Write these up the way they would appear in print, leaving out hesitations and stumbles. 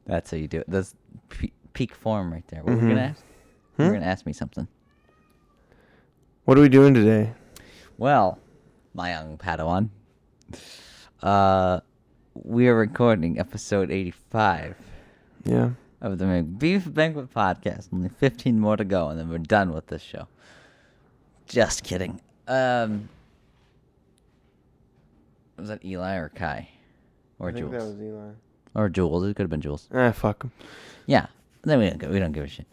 That's how you do it. That's peak form right there. What were you Mhm. gonna ask? You were gonna ask me something. What are we doing today? Well, my young Padawan. We are recording episode 85 Yeah. of the Macbeef-Banquet podcast. Only 15 more to go, and then we're done with this show. Just kidding. Was that Eli or Kai? Or I think Jules? that was Eli. Or Jules. It could have been Jules. Fuck him. Yeah. Then we don't give a shit.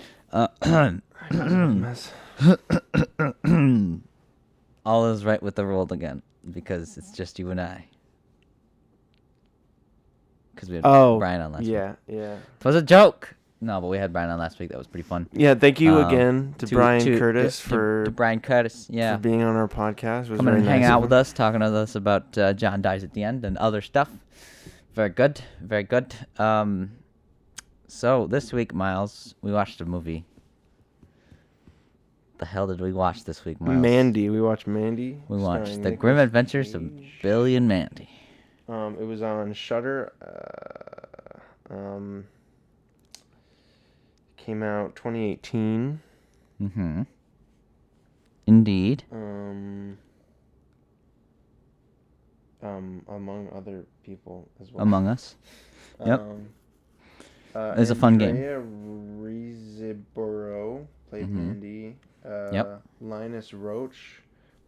Mess. All is right with the world again because it's just you and I. Because we had Brian on last week. Yeah. It was a joke. No, but we had Brian on last week. That was pretty fun. Yeah, thank you again to Brian Curtis to for Brian Curtis. Yeah, for being on our podcast. It was coming very and hanging nice out of with him. us, talking to us about John Dies at the End and other stuff. Very good, very good. So this week, Miles, we watched a movie. The hell did we watch this week, Miles? Mandy. We watched Mandy. We watched starring The Nicolas Grim Adventures of Cage. Billy and Mandy. It was on Shudder. Came out 2018. Mm-hmm. Indeed. Among other people as well. Among Us. Yep. It's a fun game. Andrea Riseborough played Mandy. Yep. Linus Roach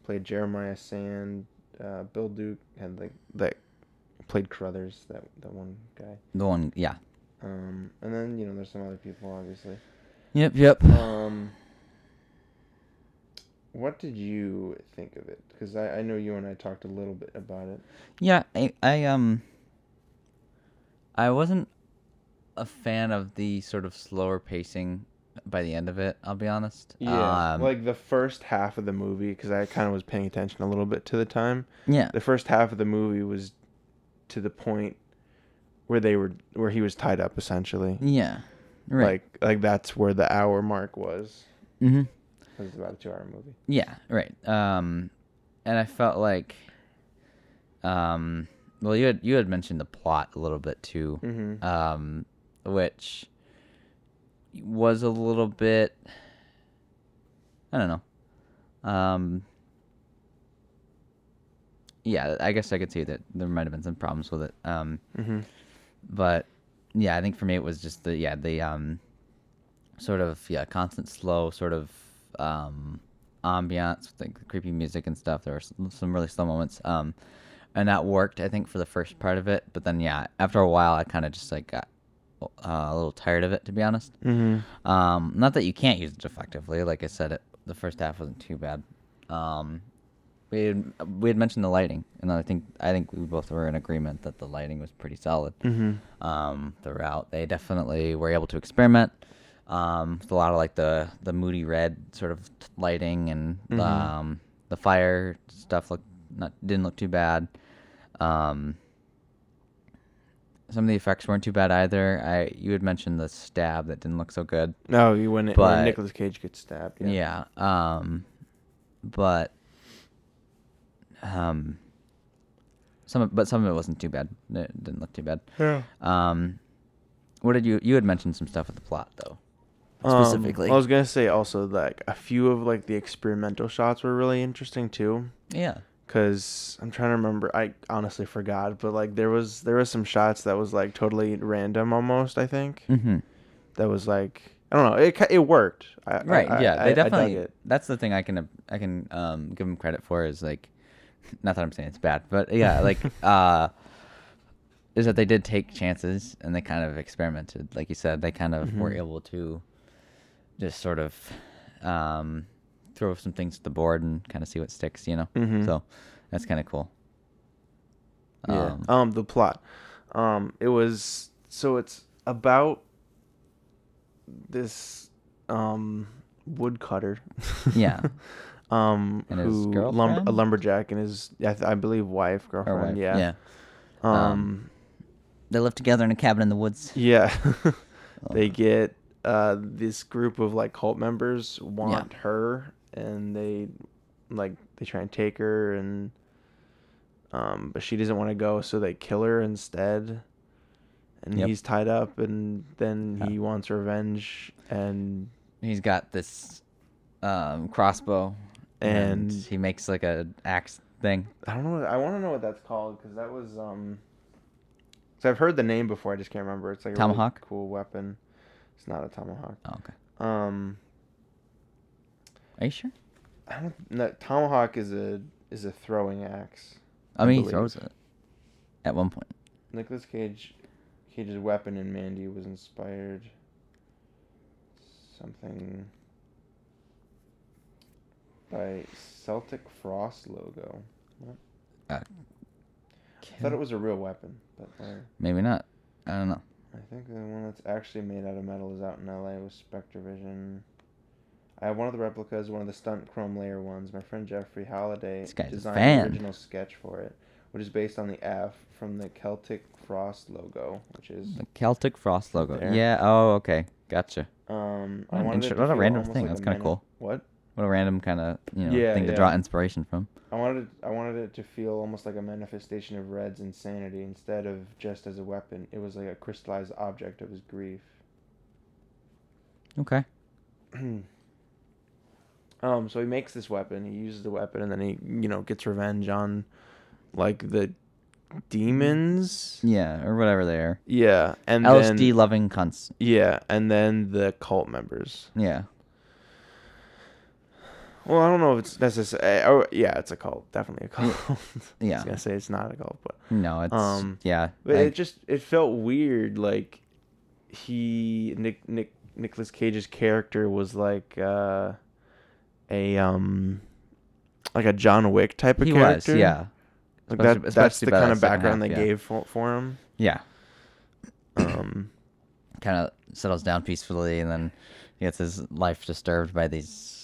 played Jeremiah Sand. Bill Duke had that played Crothers, that one guy. The one, yeah. And then there's some other people obviously. Yep. What did you think of it? Because I know you and I talked a little bit about it. Yeah, I wasn't a fan of the sort of slower pacing by the end of it, I'll be honest. Yeah, like the first half of the movie, because I kind of was paying attention a little bit to the time. Yeah. The first half of the movie was to the point where he was tied up essentially. Yeah. Right. Like that's where the hour mark was. Mm-hmm. It was about a 2-hour movie. Yeah, right. And I felt like, well, you had mentioned the plot a little bit too, which was a little bit, I don't know. Yeah, I guess I could see that there might have been some problems with it. But yeah, I think for me it was just the sort of constant slow sort of ambiance with the creepy music and stuff. There were some really slow moments, and that worked I think for the first part of it. But then after a while I kind of just got a little tired of it, to be honest. Not that you can't use it effectively. Like I said, the first half wasn't too bad. We had mentioned the lighting, and I think we both were in agreement that the lighting was pretty solid throughout. They definitely were able to experiment with a lot of the moody red sort of lighting, and the fire stuff didn't look too bad. Some of the effects weren't too bad either. You had mentioned the stab that didn't look so good. No, when Nicolas Cage gets stabbed. Yeah. But some of it wasn't too bad. It didn't look too bad. Yeah. What did you had mentioned some stuff with the plot though, specifically? I was gonna say also a few of the experimental shots were really interesting too. Yeah. Cause I'm trying to remember. I honestly forgot, but there was some shots that was totally random almost. I think. That was I don't know. It worked. Right. They definitely. I dug it. That's the thing I can give them credit for is not that I'm saying it's bad, but yeah, is that they did take chances and they kind of experimented. Like you said, they kind of were able to just sort of throw some things to the board and kind of see what sticks, So that's kind of cool. Yeah. The plot. It's about this woodcutter. Yeah. And his who girlfriend? a lumberjack and his I believe girlfriend. Yeah. They live together in a cabin in the woods. Yeah. They get this group of cult members want her, and they try and take her, and but she doesn't want to go, so they kill her instead. and Yep. he's tied up, and then he wants revenge, and he's got this crossbow, and and he makes like a axe thing. I don't know. I want to know what that's called because that was So I've heard the name before. I just can't remember. It's like a Tomahawk? really cool weapon. It's not a tomahawk. Oh, okay. Are you sure? I don't. No, tomahawk is a throwing axe. I mean, he throws it at one point. Nicolas Cage's weapon in Mandy was inspired something by Celtic Frost logo. What? I thought it was a real weapon, but maybe not. I don't know. I think the one that's actually made out of metal is out in LA with Spectrovision. I have one of the replicas, one of the stunt chrome layer ones. My friend Jeffrey Halliday designed the original sketch for it, which is based on the F from the Celtic Frost logo, which is the Celtic Frost logo. There. Yeah. Oh, okay. Gotcha. I wanted it to what a feel random almost thing. like That's a kind of cool. What? What a random kind of Yeah, thing to draw inspiration from. I wanted it to feel almost like a manifestation of Red's insanity instead of just as a weapon. It was like a crystallized object of his grief. Okay. So he makes this weapon. He uses the weapon, and then he, gets revenge on, like, the demons. Yeah, or whatever they are. Yeah, and LSD loving cunts. Yeah, and then the cult members. Yeah. Well, I don't know if it's necessary. Oh, yeah, it's a cult. Definitely a cult. Yeah. I was gonna say it's not a cult, but no, it's yeah. But it felt weird. Like Nicolas Cage's character was like like a John Wick type of character. Was, yeah. Like that's the kind of background they gave for him. Yeah. Kind of settles down peacefully, and then he gets his life disturbed by these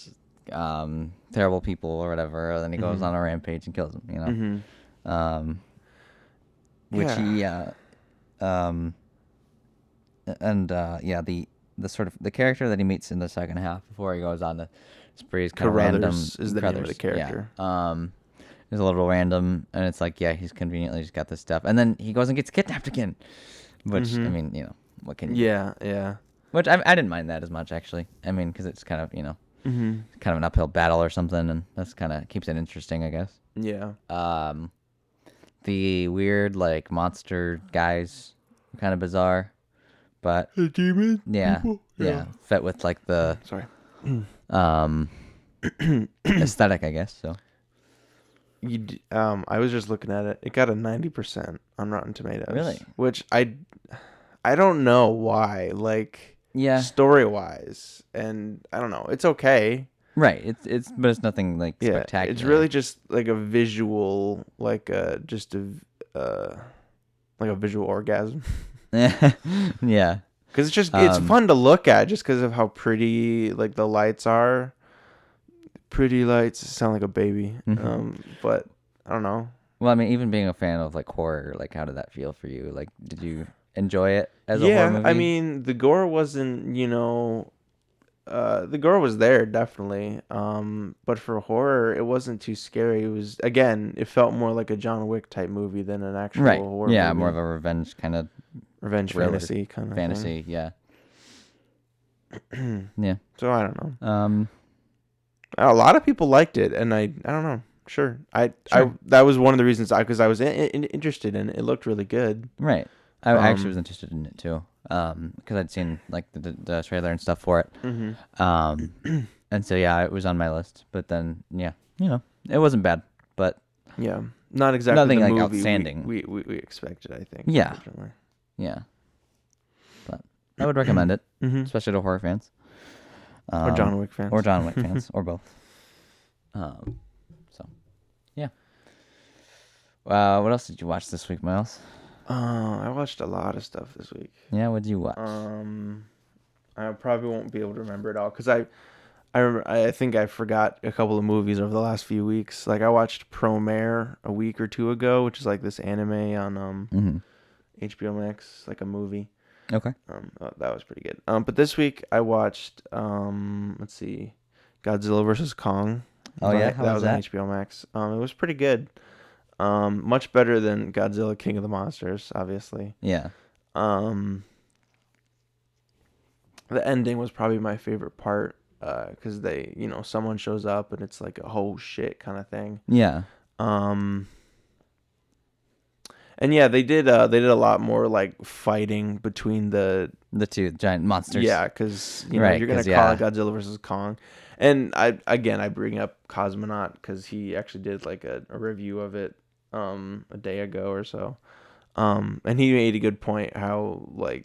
terrible people or whatever, and then he goes on a rampage and kills them. Which the sort of the character that he meets in the second half before he goes on the spree is kind of random. Is the name of the character. Yeah. It's a little random, and it's like, he's conveniently just got this stuff, and then he goes and gets kidnapped again. Which I mean, what can you? Yeah. Which I didn't mind that as much, actually. I mean, because it's kind of kind of an uphill battle or something, and that's kind of keeps it interesting, I guess. Yeah. The weird like monster guys, kind of bizarre, but the demon. Yeah. Fit with like the aesthetic, I guess. So. I was just looking at it. It got a 90% on Rotten Tomatoes. Really? Which I don't know why. Like, story wise, and I don't know. It's okay. Right. But it's nothing like spectacular. It's really just like a visual, like a visual orgasm. Yeah. Because it's fun to look at just because of how pretty like the lights are. Pretty lights sound like a baby. But I don't know. Well, I mean, even being a fan of like horror, like how did that feel for you? Like, did you enjoy it as a horror movie? Yeah, I mean, the gore wasn't, the gore was there definitely. But for horror, it wasn't too scary. It was, again, it felt more like a John Wick type movie than an actual horror movie. Yeah, more of a revenge kind of fantasy kind of fantasy. Thing. Yeah. Yeah. So I don't know. A lot of people liked it, and I don't know. Sure. That was one of the reasons because I was interested in it. It looked really good. Right. I actually was interested in it too. Because I'd seen like the trailer and stuff for it. And so it was on my list. But then it wasn't bad. But not exactly nothing the like movie outstanding. We expected, I think. Yeah. Yeah. But I would recommend it, especially to horror fans. Or John Wick fans. Or John Wick fans, or both. So, yeah. What else did you watch this week, Miles? I watched a lot of stuff this week. Yeah, what did you watch? I probably won't be able to remember it all because I remember. I think I forgot a couple of movies over the last few weeks. Like I watched Promare a week or two ago, which is like this anime on HBO Max, like a movie. Okay. That was pretty good. But this week I watched let's see, Godzilla vs. Kong. Oh yeah, that was on HBO Max. It was pretty good. Much better than Godzilla King of the Monsters, obviously. Yeah. The ending was probably my favorite part, because they, someone shows up and it's like a whole shit kind of thing. Yeah. And yeah, they did a lot more like fighting between the two giant monsters. Yeah, because Right, you're gonna call it Godzilla versus Kong, and I bring up Cosmonaut because he actually did like a review of it a day ago or so, and he made a good point how like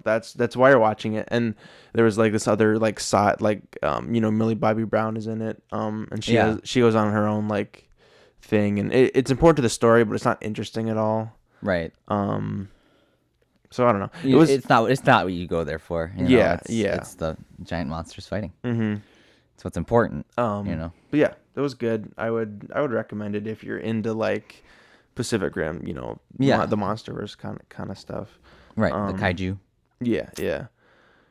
that's why you're watching it. And there was like this other like side like Millie Bobby Brown is in it, and she goes on her own like thing, and it's important to the story, but it's not interesting at all. Right. So I don't know. It's not what you go there for. It's the giant monsters fighting. Mm-hmm. It's what's important. But yeah, it was good. I would recommend it if you're into like Pacific Rim. The MonsterVerse kind of stuff. Right. The kaiju. Yeah.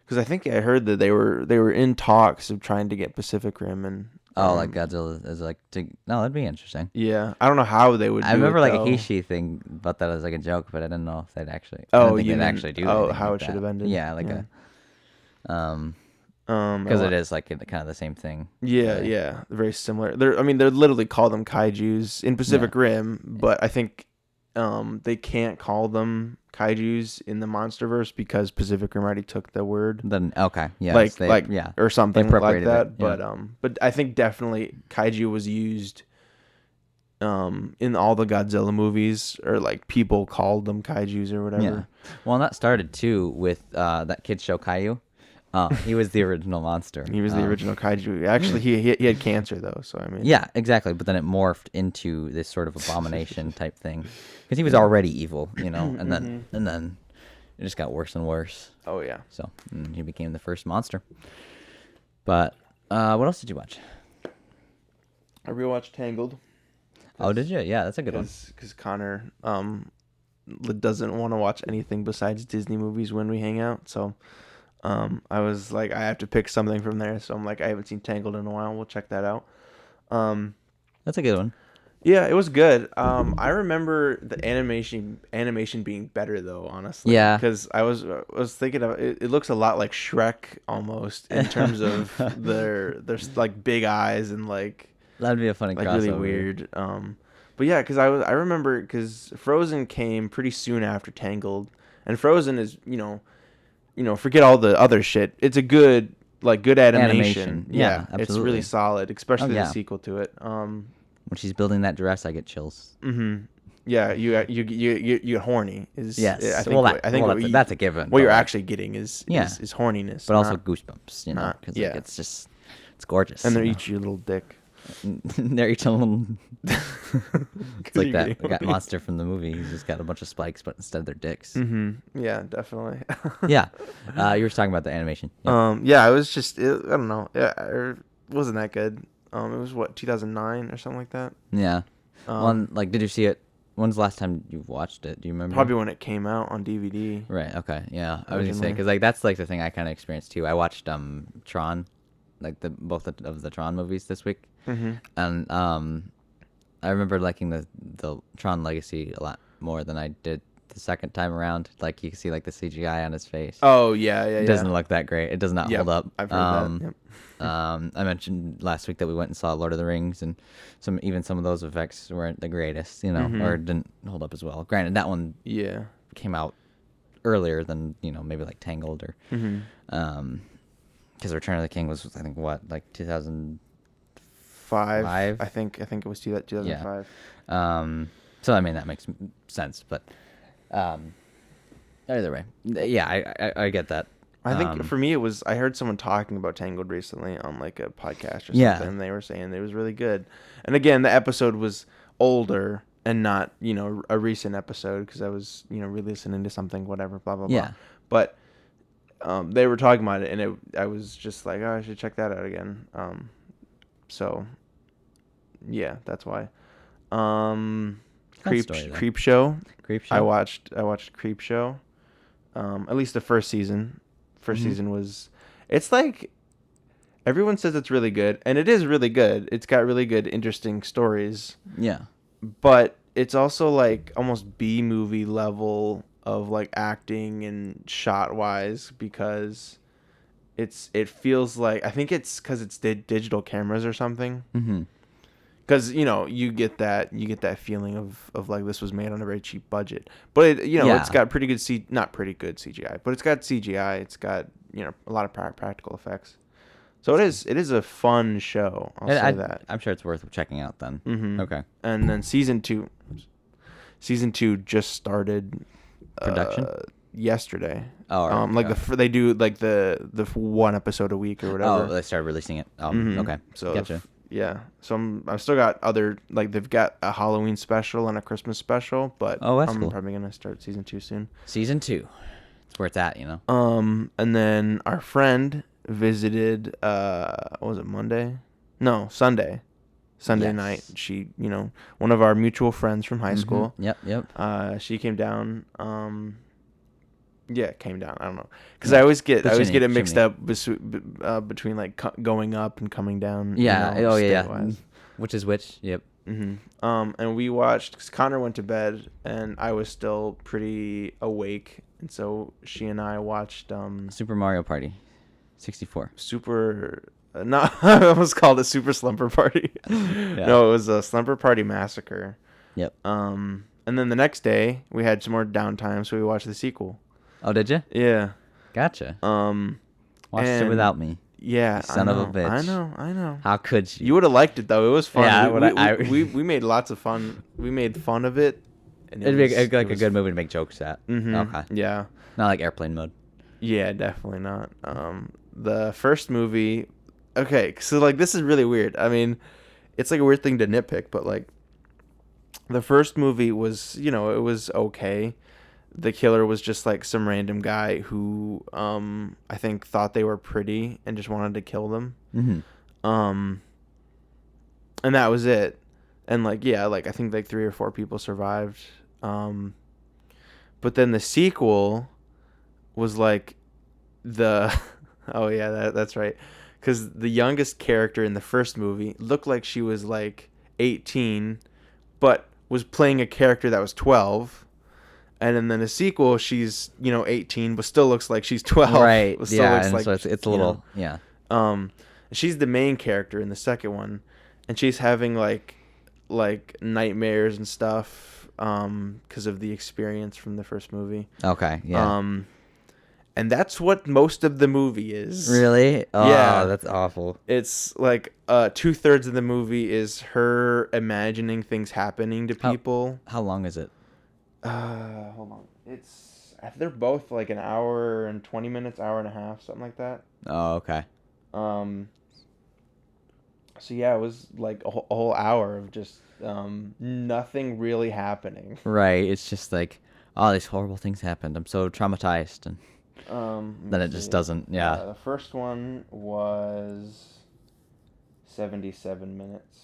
Because I think I heard that they were in talks of trying to get Pacific Rim and. Like Godzilla is like no, that'd be interesting. Yeah, I don't know how they would. I remember like a Heishi thing about that as like a joke, but I didn't know if they'd actually. Actually do. How it should have ended. Yeah, because it is like kind of the same thing. Yeah, very similar. They're literally call them kaijus in Pacific Rim, but I think they can't call them kaijus in the MonsterVerse because Pacific Rim already took the word. Then okay, yeah, or something like that. But I think definitely kaiju was used in all the Godzilla movies, or like people called them kaijus or whatever. Yeah. Well, and that started too with that kids show Caillou. He was the original monster. He was the original kaiju. Actually, he had cancer though, so I mean. Yeah, exactly. But then it morphed into this sort of abomination type thing, because he was already evil, and then it just got worse and worse. Oh yeah. So he became the first monster. But what else did you watch? I rewatched Tangled. Oh, did you? Yeah, that's a good one. Because Connor doesn't want to watch anything besides Disney movies when we hang out, so. I was like, I have to pick something from there, so I'm like, I haven't seen Tangled in a while. We'll check that out. That's a good one. Yeah, it was good. I remember the animation being better though, honestly. Yeah. Because I was thinking of it. It looks a lot like Shrek almost in terms of their like big eyes and like. That'd be a funny like crossover. Really weird. But yeah, because I remember because Frozen came pretty soon after Tangled, and Frozen is forget all the other shit. It's a good animation. Yeah, absolutely. It's really solid, especially the sequel to it. When she's building that dress, I get chills. Mm-hmm. Yeah, you get horny. Yes. I think that's a given. What you're actually getting is horniness, but also goosebumps. Because it's gorgeous. And they're each your little dick. They're each a little. It's like that monster from the movie. He's just got a bunch of spikes, but instead they're dicks. Mm-hmm. Yeah, definitely. Yeah, you were talking about the animation. Yeah, it was just I don't know. It wasn't that good. It was 2009 or something like that. Yeah. Did you see it? When's the last time you watched it? Do you remember? Probably when it came out on DVD. Right. Okay. Yeah. I was gonna say because that's like the thing I kind of experienced too. I watched Tron, like both of the Tron movies this week. Mm-hmm. And I remember liking the Tron Legacy a lot more than I did the second time around. Like you can see like the CGI on his face. Oh yeah. It doesn't look that great. It does not hold up. I've heard that. Yep. I mentioned last week that we went and saw Lord of the Rings, and some of those effects weren't the greatest, or didn't hold up as well. Granted, that one came out earlier than maybe like Tangled or because Return of the King was I think like 2005. I think it was 2005. Yeah. So I mean that makes sense, but either way, yeah, I get that. I think for me it was I heard someone talking about Tangled recently on like a podcast or something, and they were saying it was really good. And again, the episode was older and not a recent episode because I was re-listening to something, whatever, blah blah blah. Yeah. But they were talking about it, and I was just like, oh, I should check that out again. So yeah, that's why. Creep Show. I watched Creep Show. At least the first season. First season was, it's like, everyone says it's really good, and it is really good. It's got really good, interesting stories. Yeah. But it's also like almost B-movie level of like acting and shot wise, because it feels like, I think it's because it's digital cameras or something. Mm-hmm. Because you get that feeling of like this was made on a very cheap budget, but it's got pretty good not pretty good CGI, but it's got CGI. It's got a lot of practical effects. So it is a fun show. I'll say that. I'm sure it's worth checking out then. Mm-hmm. Okay. And then season two just started production yesterday. Oh, right. Like they do like the one episode a week or whatever. Oh, they started releasing it. Mm-hmm. Okay. So gotcha. Yeah. So I've still got other, like, they've got a Halloween special and a Christmas special, but that's cool. Probably gonna start season 2 soon. Season 2. That's where it's at, And then our friend visited what was it, Monday? No, Sunday. Sunday night. She, one of our mutual friends from high school. Yep. She came down. Yeah, came down. I don't know, because I always get it mixed up between like going up and coming down. Yeah. Yeah. Which is which? Yep. Mm-hmm. And we watched, because Connor went to bed and I was still pretty awake, and so she and I watched Super Mario Party 64. Not I almost called it Super Slumber Party. Yeah. No, it was a Slumber Party Massacre. Yep. And then the next day we had some more downtime, so we watched the sequel. Oh, did you? Yeah. Gotcha. Watched it without me. Yeah. Son of a bitch. I know. How could you? You would have liked it though. It was fun. Yeah. We made lots of fun. We made fun of it. And it'd be a good movie to make jokes at. Mm-hmm. Okay. Yeah. Not like Airplane Mode. Yeah, definitely not. The first movie. Okay, so like this is really weird. I mean, it's like a weird thing to nitpick, but like the first movie was, it was okay. The killer was just like some random guy who I think thought they were pretty and just wanted to kill them. Mm-hmm. And that was it. And like, yeah, like I think like 3 or 4 people survived. But then the sequel was like oh yeah, that's right. Because the youngest character in the first movie looked like she was like 18, but was playing a character that was 12. And then in the sequel, she's 18, but still looks like she's 12. Right. Still looks like, so it's a little yeah. She's the main character in the second one, and she's having like nightmares and stuff because of the experience from the first movie. Okay. Yeah. And that's what most of the movie is. Really? Oh, yeah. That's awful. It's like 2/3 of the movie is her imagining things happening to people. How long is it? Hold on. They're both like an hour and 20 minutes, hour and a half, something like that. Oh, okay. So yeah, it was like a whole hour of just nothing really happening. Right. It's just like, oh, these horrible things happened. I'm so traumatized, and then it just doesn't. Yeah. The first one was 77 minutes,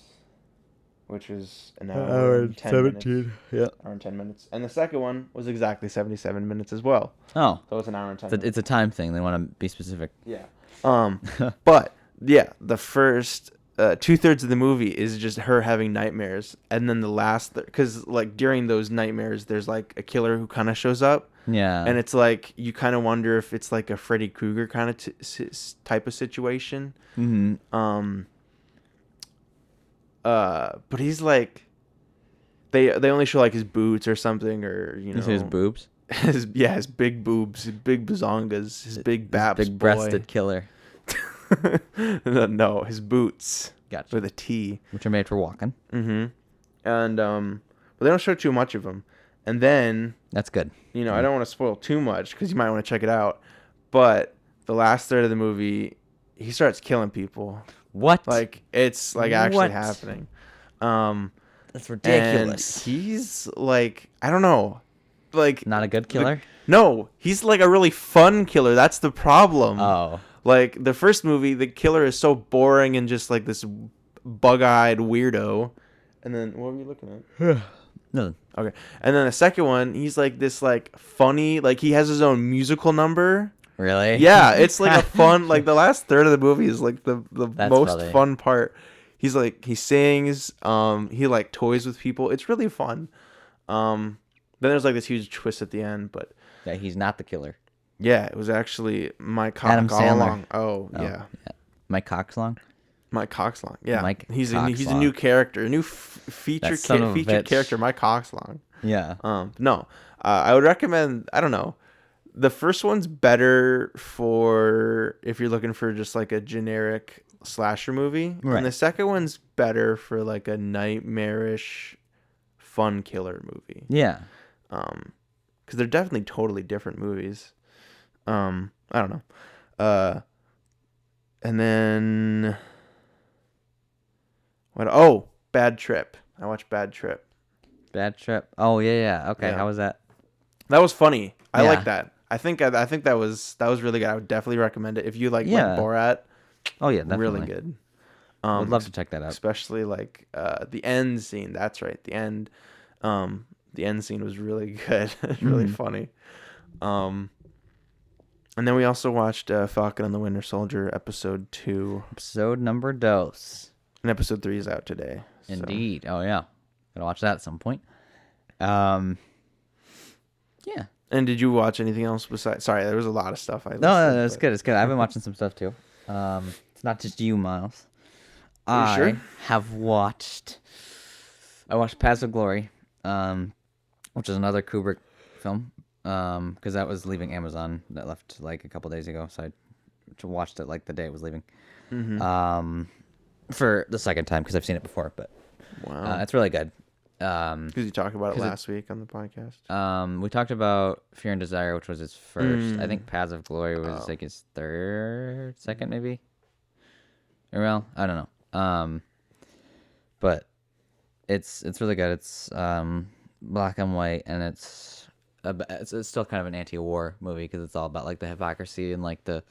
which was an hour and 10 minutes. Yeah. Hour and 10 minutes. And the second one was exactly 77 minutes as well. Oh. So it's an hour and 10 minutes. It's a time thing. They want to be specific. Yeah. But yeah, the first 2/3 of the movie is just her having nightmares, and then the last, because like during those nightmares, there's like a killer who kind of shows up. Yeah. And it's like you kind of wonder if it's like a Freddy Krueger kind of type of situation. Mm-hmm. But he's like, they only show like his boots or something, or his boobs. His big boobs, his big bazongas, his big baps, big breasted killer. No, his boots. Gotcha. With a T. Which are made for walking. Mm-hmm. And but they don't show too much of him. And then that's good. I don't want to spoil too much because you might want to check it out. But the last third of the movie, he starts killing people. What? Like it's like actually happening. That's ridiculous. And he's like, I don't know, like not a good killer. No, he's like a really fun killer. That's the problem. Oh. Like the first movie, the killer is so boring and just like this bug-eyed weirdo. And then what were you looking at? Nothing. Okay. And then the second one, he's like this like funny, like he has his own musical number. Really? Yeah, it's like a fun, like the last third of the movie is like the most funny. fun part. He's like, he sings, he like toys with people. It's really fun. Then there's like this huge twist at the end, but Yeah, he's not the killer. yeah, it was actually Mike Cock Adam all Sandler. along. Oh yeah. Mike Coxlong. Mike Coxlong. Yeah, Mike he's Coxlong. a new character, a new featured character. Mike Coxlong. Yeah. No, I would recommend. I don't know. The first one's better for if you're looking for just like a generic slasher movie, Right. and the second one's better for like a nightmarish, fun killer movie. Yeah. Because they're definitely totally different movies. I don't know. And then what? Oh, Bad Trip. I watched Bad Trip. Bad Trip. Oh yeah. Okay, how was that? That was funny. I like that. I think that was really good. I would definitely recommend it if you like Borat. Oh yeah, definitely. Really good. I'd love to check that out. Especially like the end scene. That's right. The end scene was really good. Really funny. And then we also watched Falcon and the Winter Soldier episode 2. Episode number 2. And episode 3 is out today. Indeed. Oh yeah. Gotta watch that at some point. Yeah. And did you watch anything else besides? Sorry, there was a lot of stuff. No, it's good. It's good. I've been watching some stuff too. It's not just you, Miles. I watched Paths of Glory, which is another Kubrick film. Because that was leaving Amazon. That left like a couple days ago, so I watched it like the day it was leaving. For the second time because I've seen it before, but it's really good. Because you talked about it last week on the podcast. We talked about Fear and Desire, which was his first. I think Paths of Glory was like his second maybe. Or well, I don't know. But it's really good. It's black and white, and it's still kind of an anti-war movie because it's all about like the hypocrisy and like the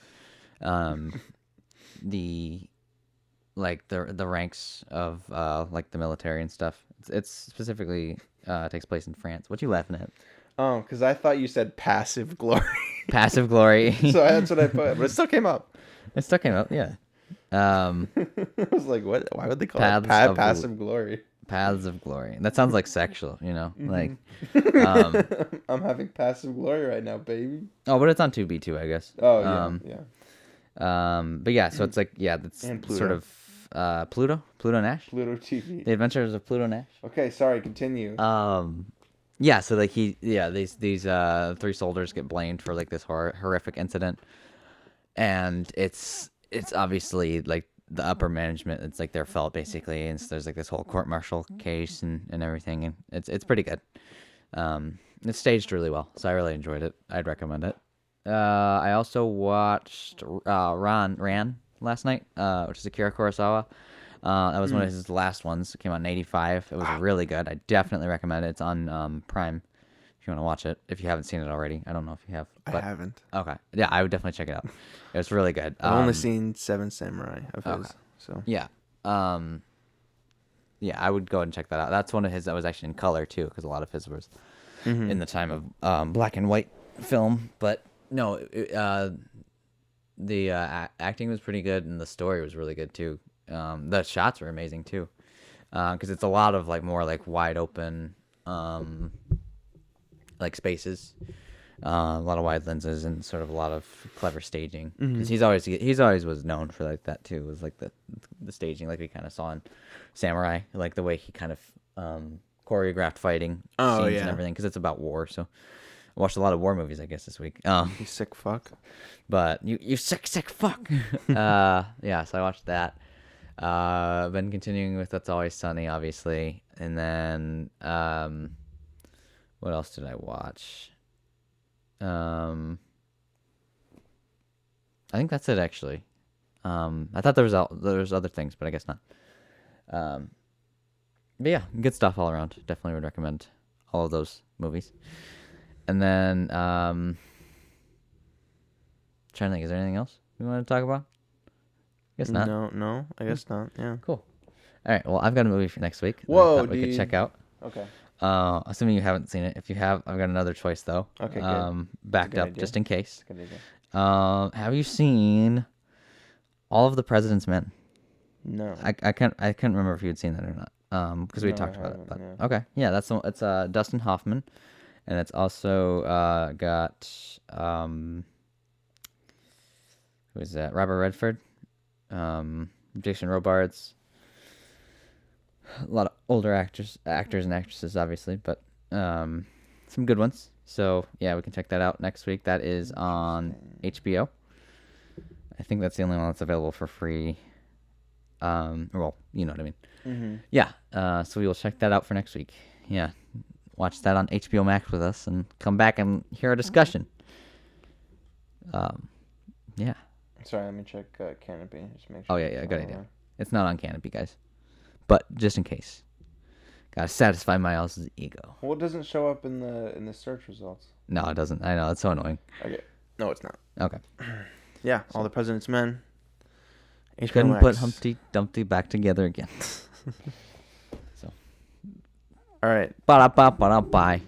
ranks of like the military and stuff. It's specifically takes place in France. What you laughing at? Oh, because I thought you said Passive Glory. Passive Glory. So that's what I put, but it still came up. It still came up, yeah. I was like, what? Why would they call it Passive Glory? Paths of Glory. That sounds like sexual, you know? Like, I'm having Passive Glory right now, baby. Oh, but it's on Tubi too, I guess. Oh, yeah. But yeah, so it's like, that's sort of Pluto Nash. Pluto TV. The Adventures of Pluto Nash. Okay, sorry, continue. Yeah, so like these 3 soldiers get blamed for like this horrific incident, and it's obviously like the upper management. It's like their fault basically, and so there's like this whole court-martial case and everything, and it's pretty good. It's staged really well, so I really enjoyed it. I'd recommend it. I also watched Ran last night, which is Akira Kurosawa. That was one of his last ones. It came out in '85. It was really good. I definitely recommend it. It's on Prime if you want to watch it. If you haven't seen it already, I don't know if you have. But I haven't. Okay, yeah, I would definitely check it out. It was really good. I've only seen 7 Samurai of his. So yeah, yeah, I would go ahead and check that out. That's one of his that was actually in color too, because a lot of his was in the time of black and white film. But no, the acting was pretty good, and the story was really good too. The shots were amazing too, because it's a lot of like more like wide open, like spaces, a lot of wide lenses, and sort of a lot of clever staging. Because he's always was known for like that too. Was like the staging, like we kind of saw in Samurai, like the way he kind of choreographed fighting scenes and everything, because it's about war. So I watched a lot of war movies, I guess, this week. You sick fuck. But you sick fuck. Yeah, so I watched that. Been continuing with That's Always Sunny, obviously, and then what else did I watch? I think that's it actually. I thought there was other things, but I guess not. But yeah, good stuff all around. Definitely would recommend all of those movies. And then trying to think, is there anything else we want to talk about? Guess not. No, I guess not. Yeah. Cool. All right. Well, I've got a movie for next week. Whoa, we could check out. Okay. Assuming you haven't seen it. If you have, I've got another choice though. Okay. Good. Backed up idea. Just in case. Good idea. Have you seen All of the President's Men? No. I couldn't remember if you had seen that or not. Because we talked about it. But okay. Yeah, it's Dustin Hoffman, And it's also got who is that? Robert Redford, Jason Robards, a lot of older actors and actresses, obviously, but some good ones. So yeah, we can check that out next week. That is on HBO. I think that's the only one that's available for free. Well, you know what I mean. Mm-hmm. Yeah. So we will check that out for next week. Yeah. Watch that on HBO Max with us and come back and hear our discussion. Yeah. Sorry, let me check Canopy. Just make Oh sure yeah, good idea. It's not on Canopy, guys. But just in case, gotta satisfy Miles' ego. Well, it doesn't show up in the search results. No, it doesn't. I know, it's so annoying. Okay. No, it's not. Okay. Yeah, All the President's Men. HBO Couldn't Max. put Humpty Dumpty back together again. So. All right. Ba-da-ba-ba-da-bye.